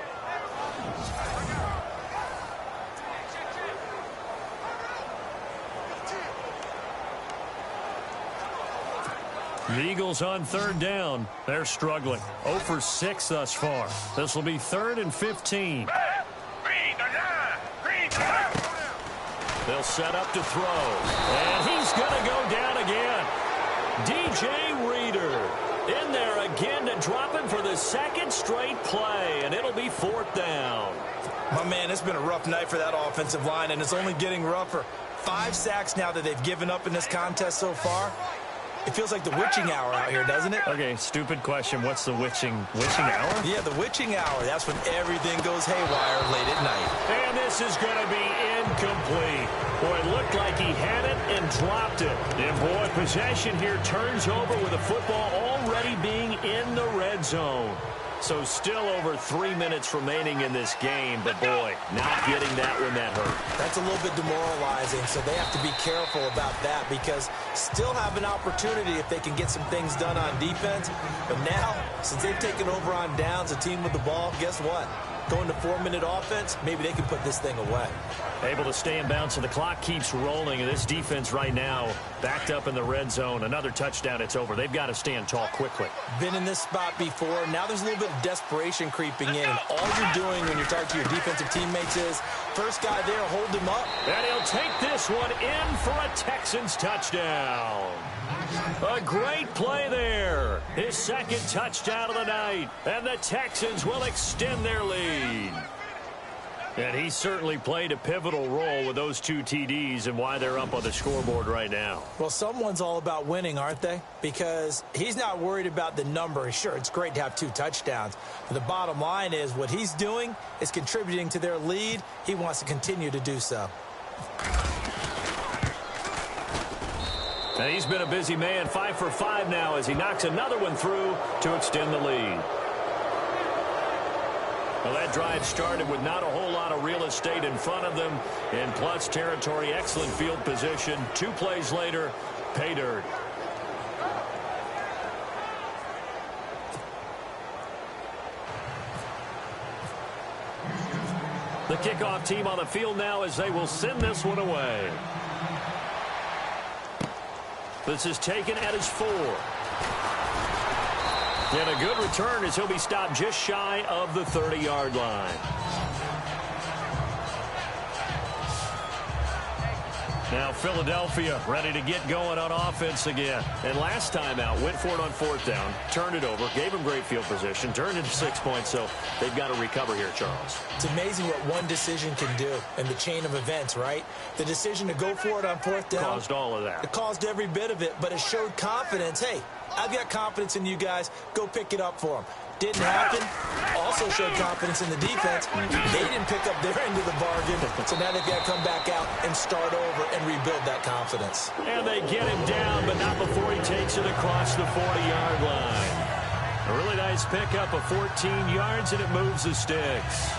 The Eagles on 3rd down. They're struggling. 0 for 6 thus far. This will be 3rd and 15. They'll set up to throw. And he's going to go down again. DJ Reader in there again to drop him for the second straight play. And it'll be 4th down. My man, it's been a rough night for that offensive line, and it's only getting rougher. 5 sacks now that they've given up in this contest so far. It feels like the witching hour out here, doesn't it? Okay, stupid question. What's the witching hour? Yeah, the witching hour. That's when everything goes haywire late at night. And this is going to be incomplete. Boy, it looked like he had it and dropped it. And, boy, possession here turns over with the football already being in the red zone. So still over 3 minutes remaining in this game, but boy, not getting that when that hurt. That's a little bit demoralizing, so they have to be careful about that because still have an opportunity if they can get some things done on defense. But now, since they've taken over on downs, a team with the ball, guess what? Going to 4-minute offense, maybe they can put this thing away. Able to stay in bounds, so the clock keeps rolling, and this defense right now backed up in the red zone. Another touchdown, it's over. They've got to stand tall quickly. Been in this spot before. Now there's a little bit of desperation creeping in, and all you're doing when you're talking to your defensive teammates is, first guy there, hold him up. And he'll take this one in for a Texans touchdown. A great play there. His second touchdown of the night. And the Texans will extend their lead. And he certainly played a pivotal role with those 2 TDs and why they're up on the scoreboard right now. Well, someone's all about winning, aren't they? Because he's not worried about the number. Sure, it's great to have 2 touchdowns. But the bottom line is what he's doing is contributing to their lead. He wants to continue to do so. And he's been a busy man, 5 for 5 now as he knocks another one through to extend the lead. Well, that drive started with not a whole lot of real estate in front of them. In plus territory, excellent field position. 2 plays later, pay dirt. The kickoff team on the field now as they will send this one away. This is taken at his 4. And a good return as he'll be stopped just shy of the 30-yard line. Now Philadelphia ready to get going on offense again. And last time out, went for it on 4th down, turned it over, gave him great field position, turned into 6 points, so they've got to recover here, Charles. It's amazing what one decision can do in the chain of events, right? The decision to go for it on 4th down. Caused all of that. It caused every bit of it, but it showed confidence. Hey, I've got confidence in you guys. Go pick it up for them. Didn't happen. Also showed confidence in the defense. They didn't pick up their end of the bargain, so now they've got to come back out and start over and rebuild that confidence. And they get him down, but not before he takes it across the 40-yard line. A really nice pickup of 14 yards, and it moves the sticks.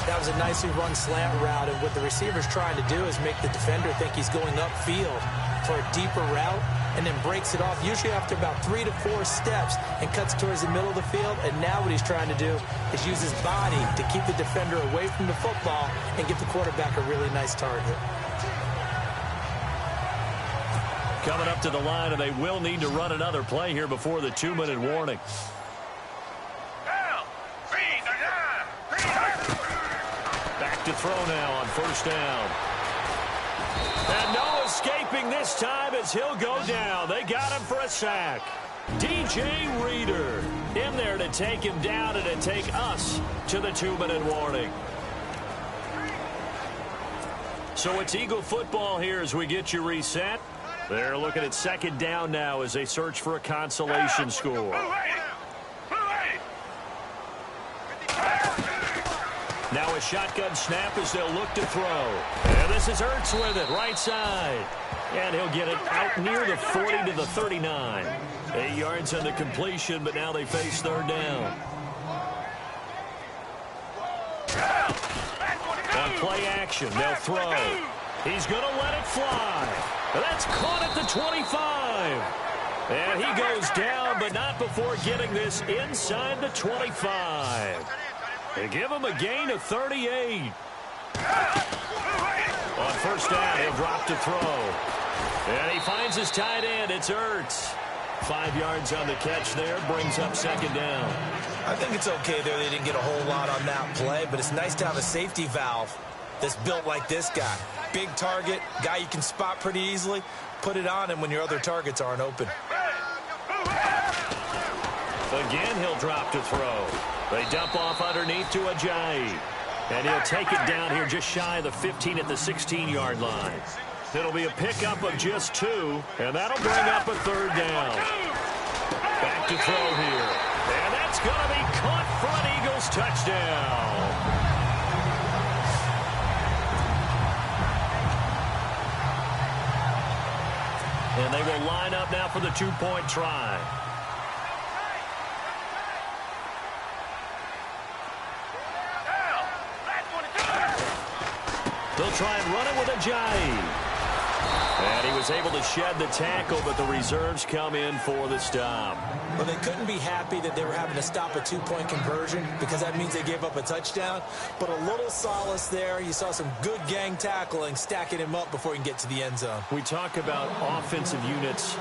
That was a nicely run slant route, and what the receiver's trying to do is make the defender think he's going upfield for a deeper route, and then breaks it off, usually after about 3 to 4 steps, and cuts towards the middle of the field. And now what he's trying to do is use his body to keep the defender away from the football and give the quarterback a really nice target. Coming up to the line, and they will need to run another play here before the 2-minute warning. Back to throw now on 1st down. And no escaping this time as he'll go down. They got him for a sack. DJ Reader in there to take him down and to take us to the 2-minute warning. So it's Eagle football here as we get you reset. They're looking at 2nd down now as they search for a consolation score. Now a shotgun snap as they'll look to throw. And this is Ertz with it, right side. And he'll get it out near the 40 to the 39. 8 yards on the completion, but now they face 3rd down. On play action, they'll throw. He's going to let it fly. That's caught at the 25. And he goes down, but not before getting this inside the 25. They give him a gain of 38. On 1st down, he'll drop to throw. And he finds his tight end. It's Ertz. 5 yards on the catch there. Brings up 2nd down. I think it's okay there. They didn't get a whole lot on that play, but it's nice to have a safety valve that's built like this guy. big target, guy you can spot pretty easily, put it on him when your other targets aren't open. Again, he'll drop to throw. They dump off underneath to Ajayi. And he'll take it down here just shy of the 15 at the 16-yard line. It'll be a pickup of just 2, and that'll bring up a 3rd down. Back to throw here. And that's going to be caught for an Eagles touchdown. And they will line up now for the 2-point try. They'll try and run it with Ajayi. And he was able to shed the tackle, but the reserves come in for the stop. Well, they couldn't be happy that they were having to stop a 2-point conversion because that means they gave up a touchdown. But a little solace there. You saw some good gang tackling, stacking him up before he can get to the end zone. We talk about offensive units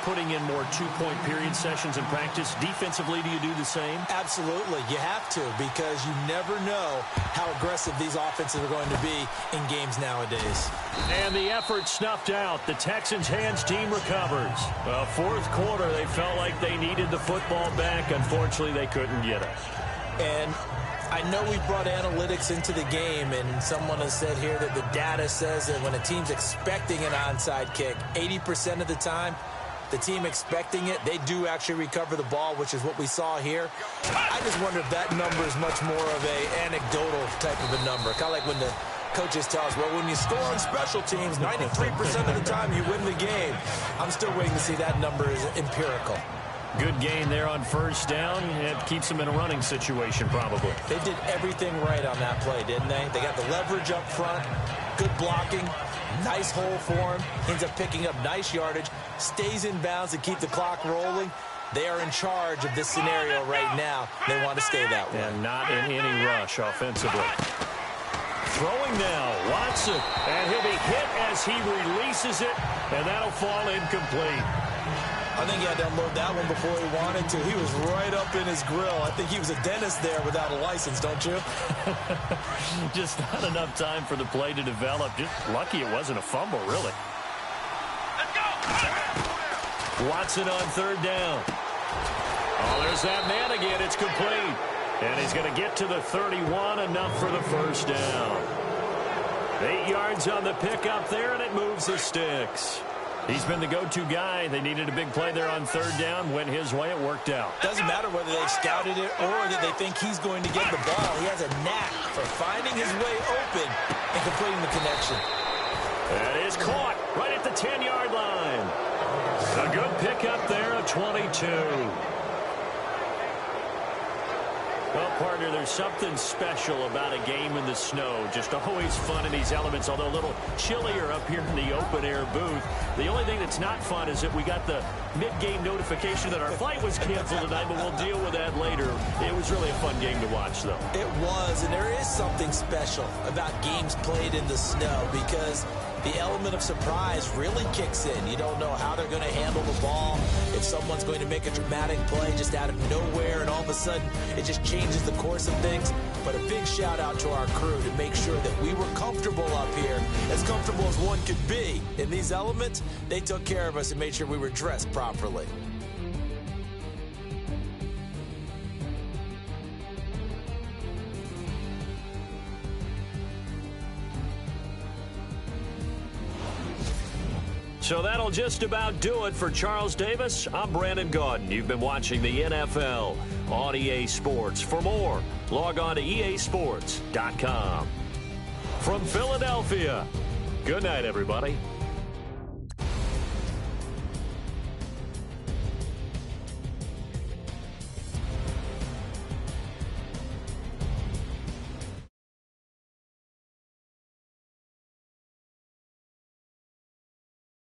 putting in more 2-point period sessions in practice. Defensively, do you do the same? Absolutely. You have to, because you never know how aggressive these offenses are going to be in games nowadays. And the effort snuffed out. The Texans' hands team recovers. Well, 4th quarter, they felt like they needed the football back. Unfortunately, they couldn't get it. And I know we brought analytics into the game, and someone has said here that the data says that when a team's expecting an onside kick, 80% of the time, the team expecting it, they do actually recover the ball, which is what we saw here. I just wonder if that number is much more of a anecdotal type of a number. Kind of like when the coaches tell us, well, when you score on special teams, 93% of the time you win the game. I'm still waiting to see that number is empirical. Good gain there on 1st down. It keeps them in a running situation, probably. They did everything right on that play, didn't they? They got the leverage up front, good blocking, nice hole for him, ends up picking up nice yardage, stays in bounds to keep the clock rolling. They are in charge of this scenario right now. They want to stay that way. And not in any rush offensively. Throwing now, Watson, and he'll be hit as he releases it, and that'll fall incomplete. I think he had to unload that one before he wanted to. He was right up in his grill. I think he was a dentist there without a license, don't you? Just not enough time for the play to develop. Just lucky it wasn't a fumble, really. Let's go. Watson on 3rd down. Oh, there's that man again. It's complete. And he's going to get to the 31, enough for the 1st down. 8 yards on the pickup there, and it moves the sticks. He's been the go-to guy. They needed a big play there on 3rd down. Went his way. It worked out. Doesn't matter whether they scouted it or that they think he's going to get the ball. He has a knack for finding his way open and completing the connection. That is caught right at the 10-yard line. A good pickup there of 22. Well, partner, there's something special about a game in the snow. Just always fun in these elements, although a little chillier up here in the open-air booth. The only thing that's not fun is that we got the mid-game notification that our flight was canceled tonight, but we'll deal with that later. It was really a fun game to watch, though. It was, and there is something special about games played in the snow because the element of surprise really kicks in. You don't know how they're going to handle the ball, if someone's going to make a dramatic play just out of nowhere, and all of a sudden it just changes the course of things. But a big shout out to our crew to make sure that we were comfortable up here, as comfortable as one could be. In these elements, they took care of us and made sure we were dressed properly. So that'll just about do it for Charles Davis. I'm Brandon Gaudin. You've been watching the NFL on EA Sports. For more, log on to easports.com. From Philadelphia, good night, everybody.